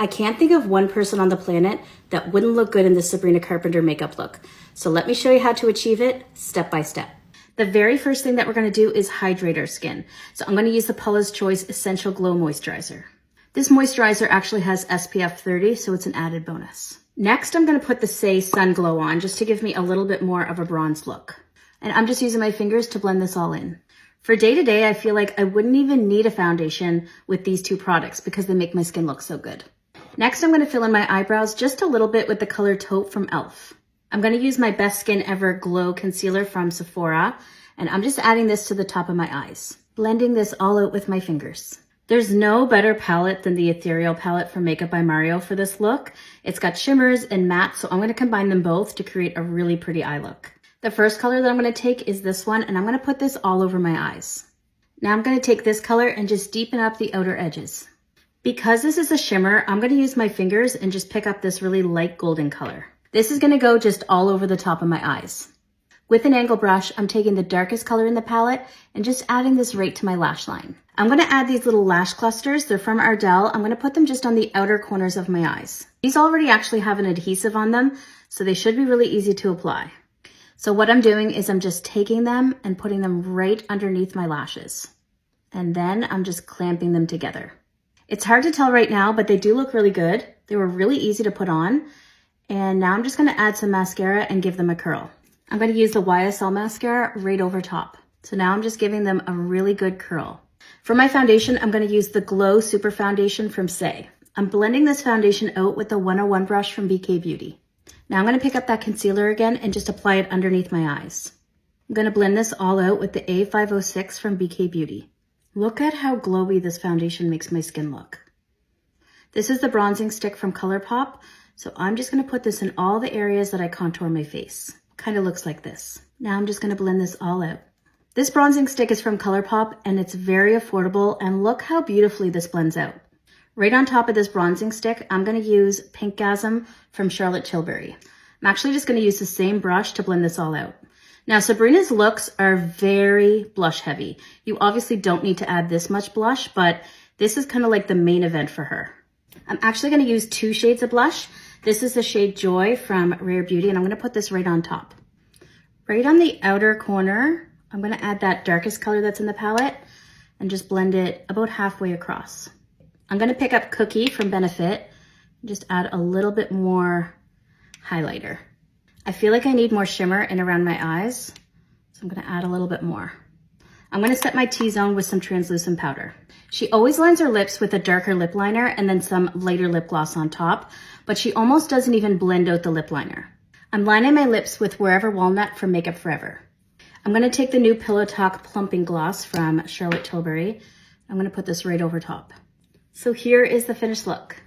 I can't think of one person on the planet that wouldn't look good in this Sabrina Carpenter makeup look. So let me show you how to achieve it step by step. The very first thing that we're gonna do is hydrate our skin. So I'm gonna use the Paula's Choice Essential Glow Moisturizer. This moisturizer actually has SPF 30, so it's an added bonus. Next, I'm gonna put the Say Sun Glow on just to give me a little bit more of a bronze look. And I'm just using my fingers to blend this all in. For day to day, I feel like I wouldn't even need a foundation with these two products because they make my skin look so good. Next, I'm gonna fill in my eyebrows just a little bit with the color Taupe from e.l.f. I'm gonna use my Best Skin Ever Glow Concealer from Sephora, and I'm just adding this to the top of my eyes, blending this all out with my fingers. There's no better palette than the Ethereal palette from Makeup by Mario for this look. It's got shimmers and mattes, so I'm gonna combine them both to create a really pretty eye look. The first color that I'm gonna take is this one, and I'm gonna put this all over my eyes. Now I'm gonna take this color and just deepen up the outer edges. Because this is a shimmer, I'm gonna use my fingers and just pick up this really light golden color. This is gonna go just all over the top of my eyes. With an angle brush, I'm taking the darkest color in the palette and just adding this right to my lash line. I'm gonna add these little lash clusters. They're from Ardell. I'm gonna put them just on the outer corners of my eyes. These already actually have an adhesive on them, so they should be really easy to apply. So what I'm doing is I'm just taking them and putting them right underneath my lashes. And then I'm just clamping them together. It's hard to tell right now, but they do look really good. They were really easy to put on. And now I'm just gonna add some mascara and give them a curl. I'm gonna use the YSL mascara right over top. So now I'm just giving them a really good curl. For my foundation, I'm gonna use the Glow Super Foundation from Say. I'm blending this foundation out with the 101 brush from BK Beauty. Now I'm gonna pick up that concealer again and just apply it underneath my eyes. I'm gonna blend this all out with the A506 from BK Beauty. Look at how glowy this foundation makes my skin look. This is the bronzing stick from ColourPop, so I'm just gonna put this in all the areas that I contour my face. Kind of looks like this. Now I'm just gonna blend this all out. This bronzing stick is from ColourPop and it's very affordable, and look how beautifully this blends out. Right on top of this bronzing stick, I'm gonna use Pinkgasm from Charlotte Tilbury. I'm actually just gonna use the same brush to blend this all out. Now Sabrina's looks are very blush heavy. You obviously don't need to add this much blush, but this is kind of like the main event for her. I'm actually gonna use 2 shades of blush. This is the shade Joy from Rare Beauty, and I'm gonna put this right on top. Right on the outer corner, I'm gonna add that darkest color that's in the palette and just blend it about halfway across. I'm gonna pick up Cookie from Benefit and just add a little bit more highlighter. I feel like I need more shimmer in around my eyes, so I'm gonna add a little bit more. I'm gonna set my T-zone with some translucent powder. She always lines her lips with a darker lip liner and then some lighter lip gloss on top, but she almost doesn't even blend out the lip liner. I'm lining my lips with Wherever Walnut from Makeup Forever. I'm gonna take the new Pillow Talk Plumping Gloss from Charlotte Tilbury. I'm gonna put this right over top. So here is the finished look.